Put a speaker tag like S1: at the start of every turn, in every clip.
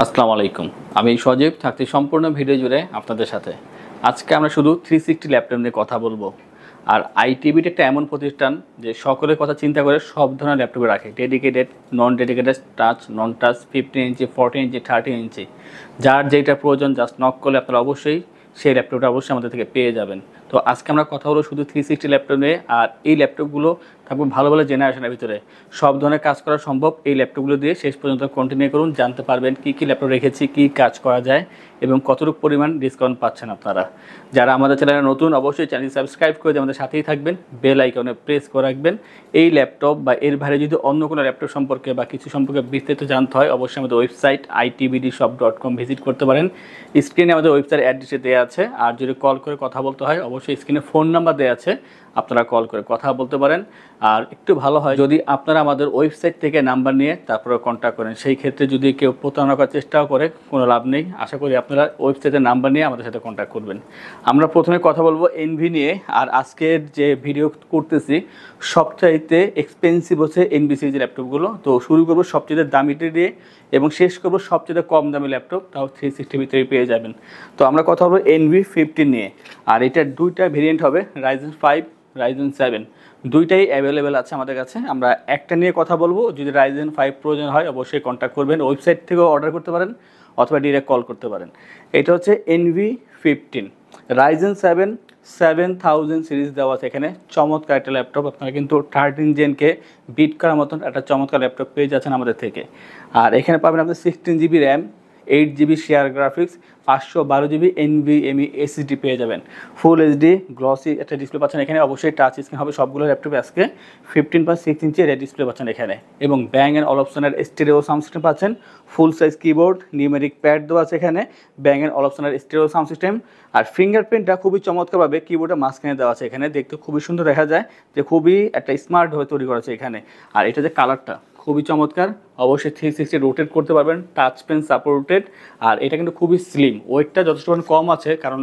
S1: আসসালামু আলাইকুম। আমি সজীব থাকছি সম্পূর্ণ ভিডিও জুড়ে আপনাদের সাথে। আজকে আমরা শুধু 360 ল্যাপটপ নিয়ে কথা বলবো। আর আইটিবিটি একটা এমন প্রতিষ্ঠান যে সকলের কথা চিন্তা করে সব ধরনের ল্যাপটপে রাখে, ডেডিকেটেড, নন ডেডিকেটেড, টাচ, নন টাচ, 15 ইঞ্চি, 14 ইঞ্চি, 13 ইঞ্চি, যার যেটা প্রয়োজন জাস্ট নক করলে আপনারা অবশ্যই সেই ল্যাপটপটা অবশ্যই আমাদের থেকে পেয়ে যাবেন। তো আজকে আমরা কথা বলবো শুধু 360 ল্যাপটপ নিয়ে। আর এই ল্যাপটপগুলো থাকবে ভালো ভালো জেনারেশনের ভিতরে, সব ধরনের কাজ করা সম্ভব এই ল্যাপটপগুলো দিয়ে। শেষ পর্যন্ত কন্টিনিউ করুন, জানতে পারবেন কী কী ল্যাপটপ রেখেছি, কী কাজ করা যায় এবং কতটুকু পরিমাণ ডিসকাউন্ট পাচ্ছেন আপনারা। যারা আমাদের চ্যানেলে নতুন অবশ্যই চ্যানেল সাবস্ক্রাইব করে দিয়ে আমাদের সাথেই থাকবেন, বেল আইকনে প্রেস করে রাখবেন। এই ল্যাপটপ বা এর বাইরে যদি অন্য কোনো ল্যাপটপ সম্পর্কে বা কিছু সম্পর্কে বিস্তারিত জানতে হয় অবশ্যই আমাদের ওয়েবসাইট itbdshop.com ভিজিট করতে পারেন। স্ক্রিনে আমাদের ওয়েবসাইট অ্যাড্রেস দেওয়া আছে। আর যদি কল করে কথা বলতে হয় অবশ্যই স্ক্রিনে ফোন নাম্বার দেওয়া আছে, আপনারা কল করে কথা বলতে পারেন। আর একটু ভালো হয় যদি আপনারা আমাদের ওয়েবসাইট থেকে নাম্বার নিয়ে তারপরে কন্ট্যাক্ট করেন। সেই ক্ষেত্রে যদি কেউ প্রতারণা করার চেষ্টাও করে কোনো লাভ নেই। আশা করি আপনারা ওয়েবসাইটের নাম্বার নিয়ে আমাদের সাথে কন্ট্যাক্ট করবেন। আমরা প্রথমে কথা বলবো এনভি নিয়ে। আর আজকের যে ভিডিও করতেছি সবচাইতে এক্সপেন্সিভ হচ্ছে এনভি সিরিজের ল্যাপটপগুলো। তো শুরু করবো সবচেয়ে দামিটি দিয়ে এবং শেষ করবো সবচেয়ে কম দামি ল্যাপটপ, তাও 360 ভিতরে পেয়ে যাবেন। তো আমরা কথা বলবো NV15 নিয়ে। আর এটার দুইটা ভেরিয়েন্ট হবে, Ryzen 5, Ryzen 7, দুইটাই অ্যাভেলেবেল আছে আমাদের কাছে। আমরা একটা নিয়ে কথা বলবো। যদি Ryzen 5 প্রয়োজন হয় অবশ্যই কন্ট্যাক্ট করবেন, ওয়েবসাইট থেকেও অর্ডার করতে পারেন অথবা ডিরেক্ট কল করতে পারেন। এটা হচ্ছে NV15 Ryzen 7 7000 সিরিজ দেওয়া আছে এখানে। চমৎকার একটা ল্যাপটপ, আপনারা কিন্তু 13 জেনকে বিট করার মতন একটা চমৎকার ল্যাপটপ পেয়ে যাচ্ছেন আমাদের থেকে। আর এখানে পাবেন আপনি 16 GB RAM, 8 GB share graphics, 512 GB NVMe SSD পেয়ে যাবেন। ফুল এইচডি গ্লসি একটা ডিসপ্লে পাচ্ছেন এখানে। অবশ্যই টাচ স্ক্রিন হবে সবগুলো ল্যাপটপে। আজকে 15.6 ইঞ্চি রেড ডিসপ্লে পাচ্ছেন এখানে এবং ব্যাং অ্যান্ড অলপশনের স্টেরিও সাউন্ড সিস্টেম পাচ্ছেন। ফুল সাইজ কিবোর্ড, নিউমেরিক প্যাড দেওয়া আছে এখানে, ব্যাং অ্যান্ড অলপশনের স্টেরিও সাউন্ড সিস্টেম। আর ফিঙ্গারপ্রিন্টটা খুবই চমৎকারভাবে কিবোর্ডের মাঝখানে দেওয়া আছে এখানে, দেখতে খুবই সুন্দর দেখা যায়, যে খুবই একটা স্মার্ট হয়ে তৈরি করা আছে এখানে। আর এটা যে কালারটা খুবই চমৎকার, অবশ্যই 360 রোটেট করতে পারবেন, টাচ পেন সাপোর্টেড। আর এটা কিন্তু খুবই স্লিম, ওয়েটটা যথেষ্ট কম আছে কারণ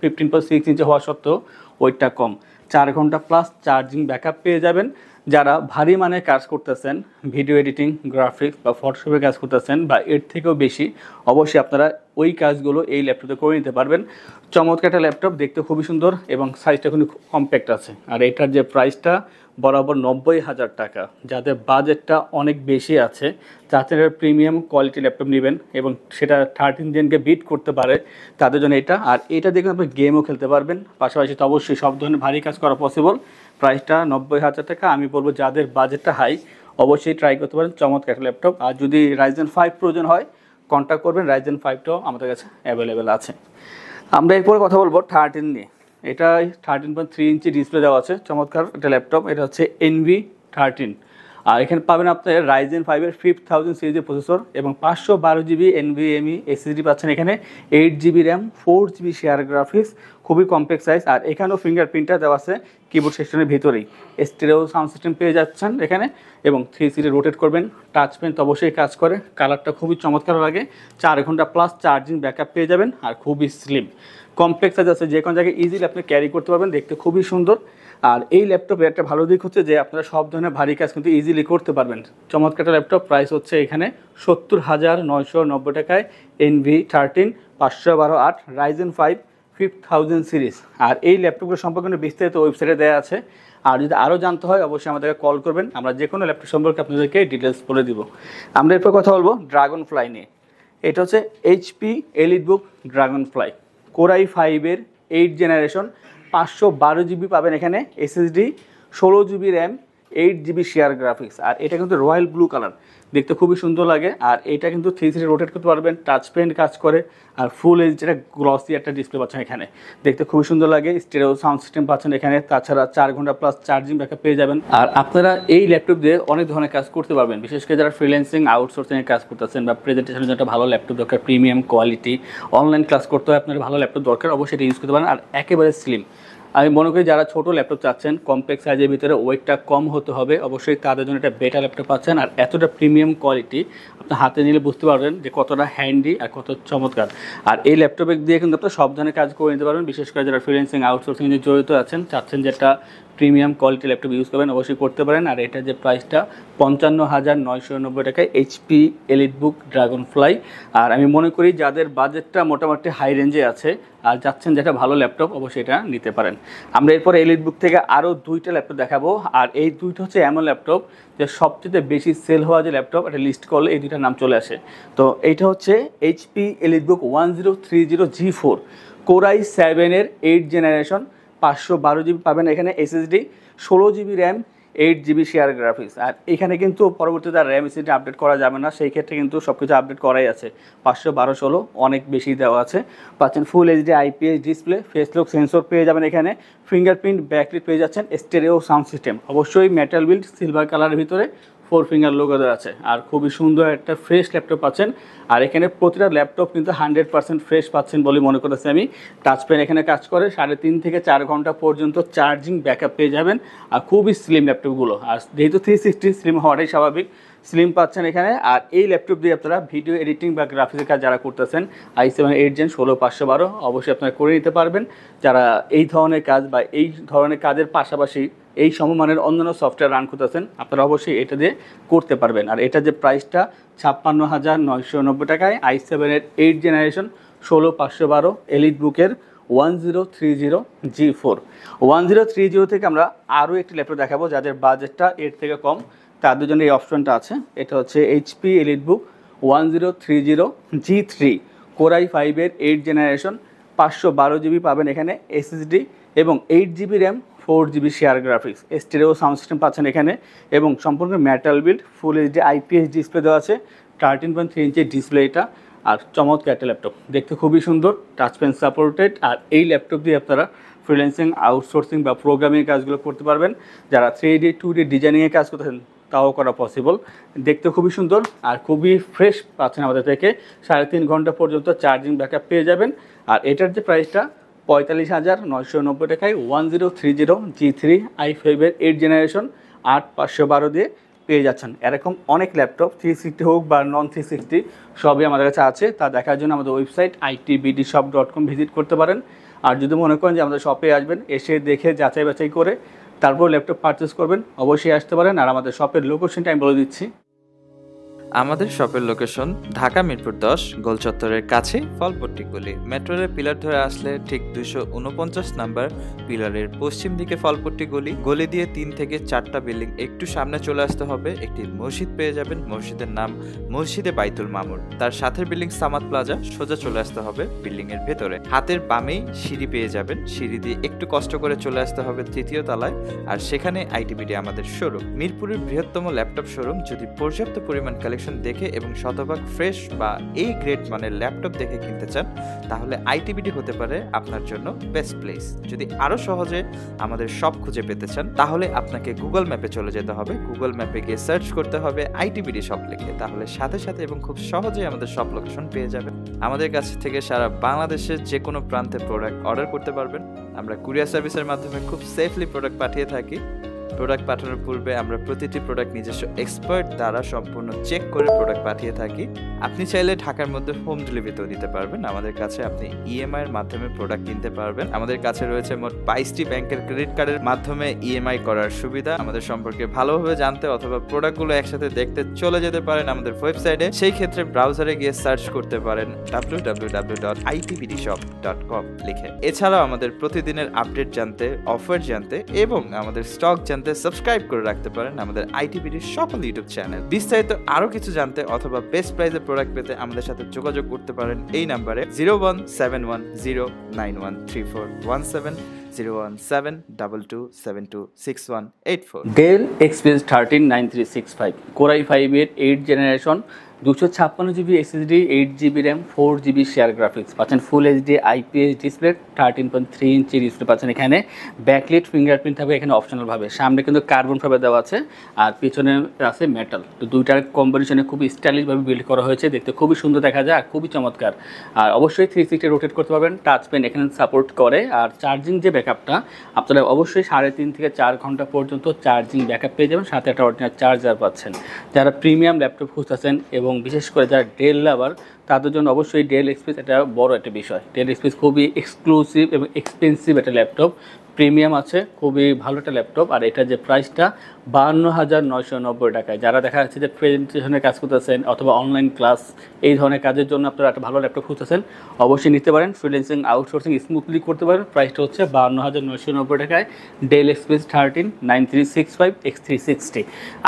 S1: 15.6 ইঞ্চি হওয়া সত্ত্বেও ওয়েটটা কম। 4 ঘন্টা প্লাস চার্জিং ব্যাকআপ পেয়ে যাবেন। যারা ভারী মানে কাজ করতেছেন, ভিডিও এডিটিং, গ্রাফিক্স বা ফটোশপে কাজ করতেছেন বা এর থেকেও বেশি, অবশ্যই আপনারা ওই কাজগুলো এই ল্যাপটপে করে নিতে পারবেন। চমৎকার একটা ল্যাপটপ, দেখতে খুবই সুন্দর এবং সাইজটা কিন্তু কম্প্যাক্ট আছে। আর এটার যে প্রাইসটা বরাবর 90,000 টাকা। যাদের বাজেটটা অনেক বেশি আছে, যাদের প্রিমিয়াম কোয়ালিটি ল্যাপটপ নেবেন এবং সেটা 13 জেনকে বিট করতে পারে তাদের জন্য এটা। আর এটা দেখুন আপনি গেমও খেলতে পারবেন, পাশাপাশি তো অবশ্যই সব ধরনের ভারী কাজ করা পসিবল। প্রাইসটা 90,000 টাকা। আমি বলবো যাদের বাজেটটা হাই অবশ্যই ট্রাই করতে পারেন, চমৎকার একটা ল্যাপটপ। আর যদি Ryzen 5 প্রয়োজন হয় কন্ট্যাক্ট করবেন, Ryzen 5টাও আমাদের কাছে অ্যাভেলেবেল আছে। আমরা এরপরে কথা বলবো 13 নিয়ে। এটা 13.3 ইঞ্চি ডিসপ্লে দেওয়া আছে, চমৎকার একটা ল্যাপটপ। এটা হচ্ছে NV13। আর এখানে পাবেন আপনার Ryzen 5-এর 5000 সিরিজের প্রসেসর এবং 512 জিবি NVMe SSD পাচ্ছেন এখানে, 8 GB RAM, 4 GB share graphics, খুবই কম্প্যাক্ট সাইজ। আর এখানেও ফিঙ্গারপ্রিন্টটা দেওয়া আছে কিবোর্ড সেকশনের ভিতরেই। স্টেরিও সাউন্ড সিস্টেম পেয়ে যাচ্ছেন এখানে এবং 360 রোটেট করবেন। টাচ পেন তো অবশ্যই কাজ করে, কালারটা খুবই চমৎকার লাগে। 4 ঘন্টা প্লাস চার্জিং ব্যাকআপ পেয়ে যাবেন। আর খুবই স্লিম, কমপ্লেক্স সাইজ আছে, যে কোনো জায়গায় ইজিলি আপনি ক্যারি করতে পারবেন, দেখতে খুবই সুন্দর। আর এই ল্যাপটপের একটা ভালো দিক হচ্ছে যে আপনারা সব ধরনের ভারী কাজ কিন্তু ইজিলি করতে পারবেন। চমৎকার একটা ল্যাপটপ, প্রাইস হচ্ছে এখানে 70,990 টাকায়। NV13 512/8 Ryzen 5 5000 series. আর এই ল্যাপটপগুলো সম্পর্কে বিস্তারিত ওয়েবসাইটে দেওয়া আছে। আর যদি আরও জানতে হয় অবশ্যই আমাদেরকে কল করবেন, আমরা যে কোনো ল্যাপটপ সম্পর্কে আপনাদেরকে ডিটেলস বলে দিব। আমরা এরপর কথা বলবো ড্রাগন ফ্লাই নিয়ে। এটা হচ্ছে HP EliteBook Dragonfly, Core i5-এর 8 জেনারেশন, 512 জিবি পাবেন এখানে SSD, 16 GB RAM, 8 GB share graphics. আর এটা কিন্তু রয়্যাল ব্লু কালার, দেখতে খুবই সুন্দর লাগে। আর এটা কিন্তু 360 রোটেট করতে পারবেন, টাচ পেন কাজ করে। আর ফুল এইচডি গ্লসি একটা ডিসপ্লে পাচ্ছেন এখানে, দেখতে খুবই সুন্দর লাগে। স্টেরিও সাউন্ড সিস্টেম পাচ্ছেন এখানে, তাছাড়া 4 ঘন্টা প্লাস চার্জিং ব্যাকআপ পেয়ে যাবেন। আর আপনারা এই ল্যাপটপ দিয়ে অনেক ধরনের কাজ করতে পারবেন, বিশেষ করে যারা ফ্রিল্যান্সিং, আউটসোর্সিংয়ের কাজ করতেছেন বা প্রেজেন্টেশনের জন্য একটা ভালো ল্যাপটপ দরকার, প্রিমিয়াম কোয়ালিটি, অনলাইন ক্লাস করতে হয় আপনার ভালো ল্যাপটপ দরকার, অবশ্যই এটা ইউজ করতে পারেন। আর একেবারে স্লিম, আমি মনে করি যারা ছোট ল্যাপটপ চাচ্ছেন, কমপ্লেক্স সাইজের ভিতরে ওয়েটটা কম হতে হবে, অবশ্যই তাদের জন্য একটা বেটার ল্যাপটপ পাচ্ছেন। আর এতটা প্রিমিয়াম কোয়ালিটি আপনার হাতে নিলে বুঝতে পারবেন যে কতটা হ্যান্ডি আর কত চমৎকার। আর এই ল্যাপটপে দিয়ে কিন্তু আপনার সব ধরনের কাজ করে নিতে পারবেন, বিশেষ করে যারা ফ্রিল্যান্সিং আউটসোর্সিং যে জড়িত আছেন, চাচ্ছেন যে একটা প্রিমিয়াম কোয়ালিটি ল্যাপটপ ইউজ করবেন, অবশ্যই করতে পারেন। আর এটা যে প্রাইসটা 55,990 টাকায় এইচপি এলিটবুক ড্রাগনফ্লাই। আর আমি মনে করি যাদের বাজেটটা মোটামুটি হাই রেঞ্জে আছে আর যাচ্ছেন যেটা ভালো ল্যাপটপ, অবশ্যই এটা নিতে পারেন। আমরা এরপর এলিটবুক থেকে আরও 2টা ল্যাপটপ দেখাবো। আর এই 2টা হচ্ছে এমন ল্যাপটপ যে সবচেয়ে বেশি সেল হওয়া যে ল্যাপটপ, এটা লিস্ট করলে এই 2টার নাম চলে আসে। তো এইটা হচ্ছে এইচপি এলিটবুক 1030G4 Core i7-এর 8th জেনারেশন, 512 জিবি পাবেন এখানে SSD, 16 GB RAM, 8 GB share graphics. আর এখানে কিন্তু পরবর্তীতে র্যাম এসএসডি আপডেট করা যাবে না, সেই ক্ষেত্রে কিন্তু সব কিছু আপডেট করাই আছে। 512 16 অনেক বেশি দেওয়া আছে। পাচ্ছেন full HD IPS display, face lock sensor পেয়ে যাবেন এখানে, ফিঙ্গারপ্রিন্ট ব্যাকলিট পেয়ে যাচ্ছেন, স্টেরিও সাউন্ড সিস্টেম, অবশ্যই মেটাল বিল্ড সিলভার কালারের ভিতরে 4 ফিঙ্গার লোগো দেওয়া আছে। আর খুবই সুন্দর একটা ফ্রেশ ল্যাপটপ পাচ্ছেন। আর এখানে প্রতিটা ল্যাপটপ কিন্তু 100% ফ্রেশ পাচ্ছেন বলে মনে করতেছি আমি। টাচ পেন এখানে কাজ করে, 3.5 থেকে 4 ঘন্টা পর্যন্ত চার্জিং ব্যাকআপ পেয়ে যাবেন। আর খুবই স্লিম ল্যাপটপগুলো, আর যেহেতু 360 স্লিম হওয়াটাই স্বাভাবিক, স্লিম পাচ্ছেন এখানে। আর এই ল্যাপটপ দিয়ে আপনারা ভিডিও এডিটিং বা গ্রাফিক্সের কাজ যারা করতেছেন, i7 8 Gen 16512 অবশ্যই আপনারা করে নিতে পারবেন। যারা এই ধরনের কাজ বা এই ধরনের কাজের পাশাপাশি এই সমমানের অন্যান্য সফটওয়্যার রান করতেছেন, আপনারা অবশ্যই এটা দিয়ে করতে পারবেন। আর এটা যে প্রাইসটা 56,990 টাকায় i7-এর 8th জেনারেশন 16512 এলিটবুকের 1030G4। 1030 থেকে আমরা আরও একটি ল্যাপটপ দেখাবো যাদের বাজেটটা এর থেকে কম, তাদের জন্য এই অপশনটা আছে। এটা হচ্ছে এইচপি এলিটবুক 1030G3 Core i5-এর 8th জেনারেশন, 512 জিবি পাবেন এখানে এসএসডি এবং 8 GB RAM, 4 GB share graphics, stereo sound system পাচ্ছেন এখানে এবং সম্পূর্ণ metal build, full HD IPS display দেওয়া আছে, 13.3 ইঞ্চের ডিসপ্লে এটা। আর চমৎকার একটা ল্যাপটপ, দেখতে খুবই সুন্দর, টাচ পেন সাপোর্টেড। আর এই ল্যাপটপ দিয়ে আপনারা ফ্রিল্যান্সিং আউটসোর্সিং বা প্রোগ্রামিং কাজগুলো করতে পারবেন। যারা 3D 2D ডিজাইনিংয়ের কাজ করতেছেন তাও করা পসিবল। দেখতে খুবই সুন্দর আর খুবই ফ্রেশ পাচ্ছেন আমাদের থেকে, 3.5 ঘন্টা পর্যন্ত চার্জিং ব্যাকআপ পেয়ে যাবেন। আর এটার যে প্রাইসটা 45,990 টাকায় 1030G3 i5-এর 8th জেনারেশন 8512 দিয়ে পেয়ে যাচ্ছেন। এরকম অনেক ল্যাপটপ 360 হোক বা নন 360 সবই আমাদের কাছে আছে। তা দেখার jন্য আমাদের ওয়েবসাইট itbdshop.com ভিজিট করতে পারেন। আর যদি মনে করেন যে আমাদের শপে আসবেন, এসে দেখে যাচাই বাছাই করে তারপর ল্যাপটপ পারচেস করবেন, অবশ্যই আসতে পারেন। আর আমাদের শপের লোকেশনটা আমি বলে দিচ্ছি।
S2: আমাদের শপের লোকেশন ঢাকা মিরপুর 10 গোল চত্বরের কাছে ফলপট্টি গলি। মেট্রো রেল পিলার ধরে আসলে ঠিক 249 নাম্বার পিলারের পশ্চিম দিকে ফলপট্টি গলি। গলি দিয়ে 3 থেকে 4টা বিল্ডিং একটু সামনে চলে আসতে হবে, একটি মসজিদ পেয়ে যাবেন, মসজিদের নাম মসজিদে বাইতুল মামুর। তার সাথের বিল্ডিং সামাদ প্লাজা, সোজা চলে আসতে হবে বিল্ডিং এর ভেতরে। হাতের বামেই সিঁড়ি পেয়ে যাবেন, সিঁড়ি দিয়ে একটু কষ্ট করে চলে আসতে হবে 3য় তলায়, আর সেখানে আইটিবিডি আমাদের শোরুম। মিরপুরের বৃহত্তম ল্যাপটপ শোরুম। যদি পর্যাপ্ত পরিমাণ কালেকশন দেখে এবং শতভাগ ফ্রেশ বা এই গ্রেড মানের ল্যাপটপ দেখে কিনতে চান, তাহলে আইটিবিডি হতে পারে আপনার জন্য বেস্ট প্লেস। যদি আরো সহজে আমাদের শপ খুঁজে পেতে চান, তাহলে আপনাকে গুগল ম্যাপে চলে যেতে হবে। গুগল ম্যাপে গিয়ে সার্চ করতে হবে আইটিবিডি শপ লিখে, তাহলে সাথে সাথে এবং খুব সহজেই আমাদের শপ লোকেশন পেয়ে যাবেন। আমাদের কাছ থেকে সারা বাংলাদেশের যে কোনো প্রান্তে প্রোডাক্ট অর্ডার করতে পারবেন। আমরা কুরিয়ার সার্ভিসের মাধ্যমে খুব সেফলি প্রোডাক্ট পাঠিয়ে থাকি। প্রোডাক্ট পাঠানোর পূর্বে আমরা প্রতিটি প্রোডাক্ট নিজস্ব এক্সপার্ট দ্বারা সম্পূর্ণ চেক করে প্রোডাক্ট পাঠিয়ে থাকি। আপনি চাইলে ঢাকার মধ্যে হোম ডেলিভারিতেও নিতে পারবেন। আমাদের কাছে আপনি ইএমআই এর মাধ্যমে প্রোডাক্ট কিনতে পারবেন। আমাদের কাছে রয়েছে মোট 22টি ব্যাংকের ক্রেডিট কার্ডের মাধ্যমে ইএমআই করার সুবিধা। আমাদের সম্পর্কে ভালোভাবে জানতে অথবা প্রোডাক্টগুলো একসাথে দেখতে চলে যেতে পারেন আমাদের ওয়েবসাইটে। সেই ক্ষেত্রে ব্রাউজারে গিয়ে সার্চ করতে পারেন www.itbdshop.com লিখে। এছাড়াও আমাদের প্রতিদিনের আপডেট জানতে, অফার জানতে এবং আমাদের স্টক জানতে সাবস্ক্রাইব করে রাখতে পারেন আমাদের আইটিবিডির সকল ইউটিউব চ্যানেল। বিস্তারিত আরো কিছু জানতে অথবা বেস্ট প্রাইসে প্রোডাক্ট পেতে আমাদের সাথে যোগাযোগ করতে পারেন এই নাম্বারে 01710913417 01722726184।
S1: ডেল XPS 13 9365 Core i5-এর 8th generation 256 GB SSD, 8 GB RAM, 4 GB share graphics পাচ্ছেন, full HD IPS display, 13.3 inch display পাচ্ছেন এখানে। ব্যাকলিট ফিঙ্গারপ্রিন্ট থাকবে এখানে অপশনালভাবে, সামনে কিন্তু কার্বন ফাইবার দেওয়া আছে আর পিছনে আছে মেটাল। তো দুইটার কম্বিনেশনে খুবই স্টাইলিশভাবে বিল্ড করা হয়েছে, দেখতে খুবই সুন্দর দেখা যায় আর খুবই চমৎকার। আর অবশ্যই 360 রোটেট করতে পারবেন, টাচ পেন এখানে সাপোর্ট করে। আর চার্জিং যে ব্যাকআপটা আপনারা অবশ্যই 3.5 থেকে 4 ঘন্টা পর্যন্ত চার্জিং ব্যাকআপ পেয়ে যাবেন, সাথে একটা অরিজিনাল চার্জার পাচ্ছেন। যারা প্রিমিয়াম ল্যাপটপ খুঁজতেছেন এবং বিশেষ করে যারা ডেল লাভার তাদের জন্য অবশ্যই ডেল এক্সপ্রেস এটা বড় একটা বিষয়। ডেল এক্সপ্রেস খুবই এক্সক্লুসিভ এবং এক্সপেন্সিভ একটা ল্যাপটপ, প্রিমিয়াম আছে, খুবই ভালো একটা ল্যাপটপ। আর এটা যে প্রাইসটা 52,990 টাকায়। যারা দেখা যাচ্ছে যে প্রেজেন্টেশনের কাজ করতেছেন অথবা অনলাইন ক্লাস এই ধরনের কাজের জন্য আপনারা একটা ভালো ল্যাপটপ খুঁজতেছেন, অবশ্যই নিতে পারেন। ফ্রিল্যান্সিং আউটসোর্সিং স্মুথলি করতে পারেন। প্রাইসটা হচ্ছে 52,990 টাকায় ডেল এক্সপ্রেস 13-9365 X360।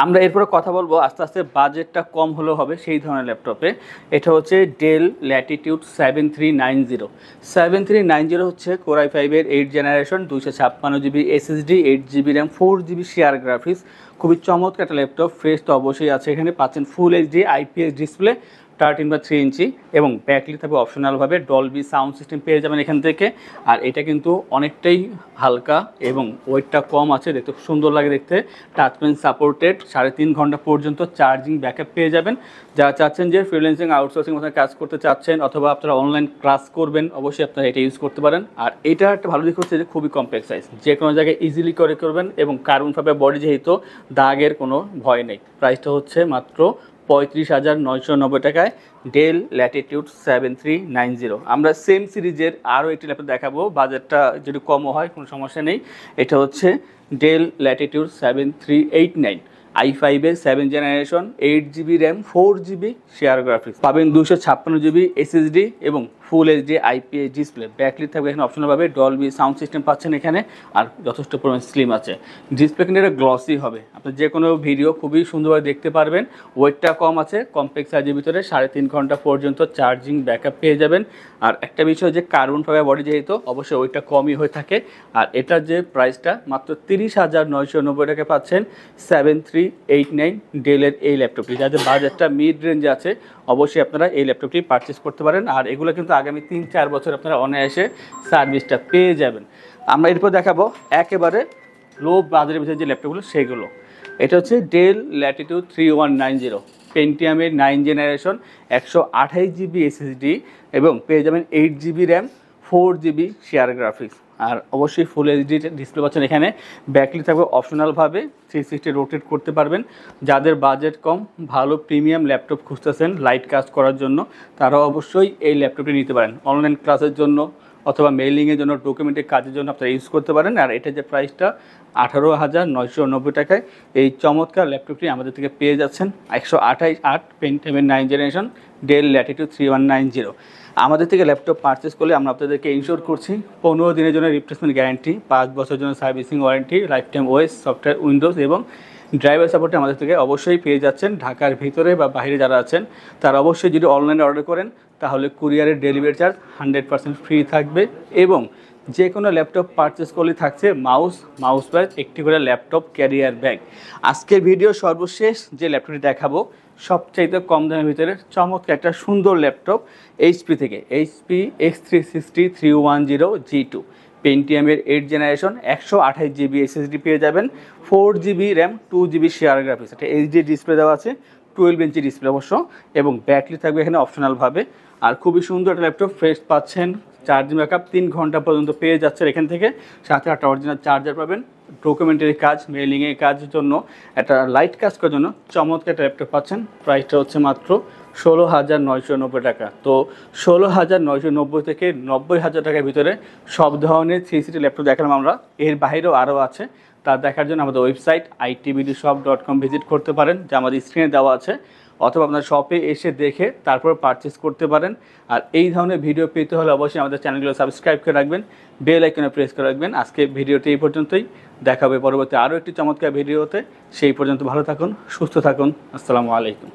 S1: আমরা এরপরে কথা বলবো আস্তে আস্তে বাজেটটা কম হলেও হবে সেই ধরনের ল্যাপটপে। এটা হচ্ছে ডেল ল্যাটিটিউড 7390। 7390 হচ্ছে Core i5-এর 8th generation, 256 GB SSD, 8 GB RAM, 4 GB share graphics. খুবই চমৎকার একটা ল্যাপটপ, ফ্রেশ তো অবশ্যই আছে এখানে। পাচ্ছেন ফুল এইচডি IPS ডিসপ্লে, 13.3 ইঞ্চি এবং ব্যাকলিট থাকবে অপশনালভাবে। ডলবি সাউন্ড সিস্টেম পেয়ে যাবেন এখান থেকে। আর এটা কিন্তু অনেকটাই হালকা এবং ওয়েটটা কম আছে, দেখতে খুব সুন্দর লাগে দেখতে। টাচ পেন সাপোর্টেড, 3.5 ঘন্টা পর্যন্ত চার্জিং ব্যাকআপ পেয়ে যাবেন। যারা চাচ্ছেন যে ফ্রিল্যান্সিং আউটসোর্সিং মতো কাজ করতে চাচ্ছেন অথবা আপনারা অনলাইন ক্লাস করবেন, অবশ্যই আপনারা এটা ইউজ করতে পারেন। আর এটা একটা ভালো দিক হচ্ছে যে খুবই কম্প্যাক্ট সাইজ, যে কোনো জায়গায় ইজিলি করে করবেন এবং কার্বন ফাইবার বডি যেহেতু দাগের কোনো ভয় নেই। প্রাইসটা হচ্ছে মাত্র 35,990 টাকায় ডেল ল্যাটিটিউড 7390। আমরা সেম সিরিজের আরও একটি ল্যাপটপ দেখাবো, বাজেটটা যদি কমও হয় কোনো সমস্যা নেই। এটা হচ্ছে del Latitude 7389, i5-এর 7th generation, 8 GB RAM, 4 GB share graphics. পাবেন 256 GB SSD এবং ফুল এইচডি IPS ডিসপ্লে। ব্যাকলিট থাকবে এখানে অপশনালভাবে। ডলবি সাউন্ড সিস্টেম পাচ্ছেন এখানে আর যথেষ্ট পরিমাণ স্লিম আছে। ডিসপ্লে কিন্তু এটা গ্লসি হবে, আপনি যে কোনো ভিডিও খুবই সুন্দরভাবে দেখতে পারবেন। ওয়েটটা কম আছে, কম্প্যাক্ট সাইজের ভিতরে 3.5 ঘন্টা পর্যন্ত চার্জিং ব্যাকআপ পেয়ে যাবেন। আর একটা বিষয় যে কার্বন ফাইবার বডি যেহেতু অবশ্যই ওয়েটটা কমই হয়ে থাকে। আর এটার যে প্রাইসটা মাত্র 30,990 টাকা পাচ্ছেন 7389 ডেলের এই ল্যাপটপটি। যাদের বাজেটটা মিড রেঞ্জে আছে অবশ্যই আপনারা এই ল্যাপটপটি পারচেস করতে পারেন। আর এগুলো কিন্তু আগামী 3-4 বছর আপনারা অনায়াসে সার্ভিসটা পেয়ে যাবেন। আমরা এরপর দেখাবো একেবারে লো বাজেটের ভিতরে যে ল্যাপটপগুলো সেগুলো। এটা হচ্ছে del Latitude 3190, পেন্টিয়ামের 9th generation, 128 GB SSD এবং পেয়ে যাবেন 8 GB RAM, 4 GB share graphics. আর অবশ্যই ফুল এইচডি ডিসপ্লে পাচ্ছেন এখানে। ব্যাকলিট থাকবে অপশনালভাবে, 360 রোটেট করতে পারবেন। যাদের বাজেট কম, ভালো প্রিমিয়াম ল্যাপটপ খুঁজতেছেন লাইট কাজ করার জন্য, তারা অবশ্যই এই ল্যাপটপটি নিতে পারেন। অনলাইন ক্লাসের জন্য অথবা মেইলিংয়ের জন্য, ডকুমেন্টের কাজের জন্য আপনারা ইউজ করতে পারেন। আর এটা যে প্রাইসটা 18,990 টাকায় এই চমৎকার ল্যাপটপটি আমাদের থেকে পেয়ে যাচ্ছেন। 128 পেন্টিয়ামের 9th জেনারেশন ডেল ল্যাটিটিউড 3190। আমাদের থেকে ল্যাপটপ পারচেস করলে আমরা আপনাদেরকে ইনশিওর করছি 15 দিনের জন্য রিপ্লেসমেন্ট গ্যারান্টি, 5 বছরের জন্য servicing warranty, life time OS, software, Windows এবং ড্রাইভার সাপোর্টে আমাদের থেকে অবশ্যই পেয়ে যাচ্ছেন। ঢাকার ভিতরে বা বাইরে যারা আছেন তারা অবশ্যই যদি অনলাইনে অর্ডার করেন তাহলে কুরিয়ারের ডেলিভারি চার্জ 100% ফ্রি থাকবে। এবং যে কোনো ল্যাপটপ পারচেস করলে থাকছে মাউস প্যাড, একটি করে ল্যাপটপ ক্যারিয়ার ব্যাগ। আজকের ভিডিও সর্বশেষ যে ল্যাপটপটি দেখাবো সবচাইতে কম দামের ভিতরে চমৎকার একটা সুন্দর ল্যাপটপ HP থেকে, HP X360 310 G2, পেন্টিয়ামের 8th generation, 128 GB SSD পেয়ে যাবেন, 4 GB RAM, 2 GB share graphics. একটা HD ডিসপ্লে দেওয়া আছে, 12 ইঞ্চি ডিসপ্লে অবশ্য, এবং ব্যাটারি থাকবে এখানে অপশনালভাবে। আর খুবই সুন্দর একটা ল্যাপটপ, ফ্রেশ পাচ্ছেন, চার্জিং ব্যাকআপ 3 ঘন্টা পর্যন্ত পেয়ে যাচ্ছেন এখান থেকে, সাথে একটা অরিজিনাল চার্জার পাবেন। ডকুমেন্টারি কাজ, মেইলিংয়ের কাজের জন্য, একটা লাইট কাজ করার জন্য চমৎকার একটা ল্যাপটপ পাচ্ছেন। প্রাইসটা হচ্ছে মাত্র 16,990 টাকা। তো 16,990 থেকে 90,000 টাকার ভিতরে সব ধরনের 360 ল্যাপটপ দেখালাম আমরা। এর বাইরেও আরও আছে, তা দেখার জন্য আমাদের ওয়েবসাইট itbdshop.com ভিজিট করতে পারেন, যা আমাদের স্ক্রিনে দেওয়া আছে, অথবা আপনার শপে এসে দেখে তারপর পারচেস করতে পারেন। আর এই ধরনের ভিডিও পেতে হলে অবশ্যই আমাদের চ্যানেলগুলো সাবস্ক্রাইব করে রাখবেন, বেল আইকনে প্রেস করে রাখবেন। আজকে ভিডিওটি এই পর্যন্তই, দেখা হবে পরবর্তী আরও একটি চমৎকার ভিডিওতে। সেই পর্যন্ত ভালো থাকুন, সুস্থ থাকুন। আসসালামু আলাইকুম।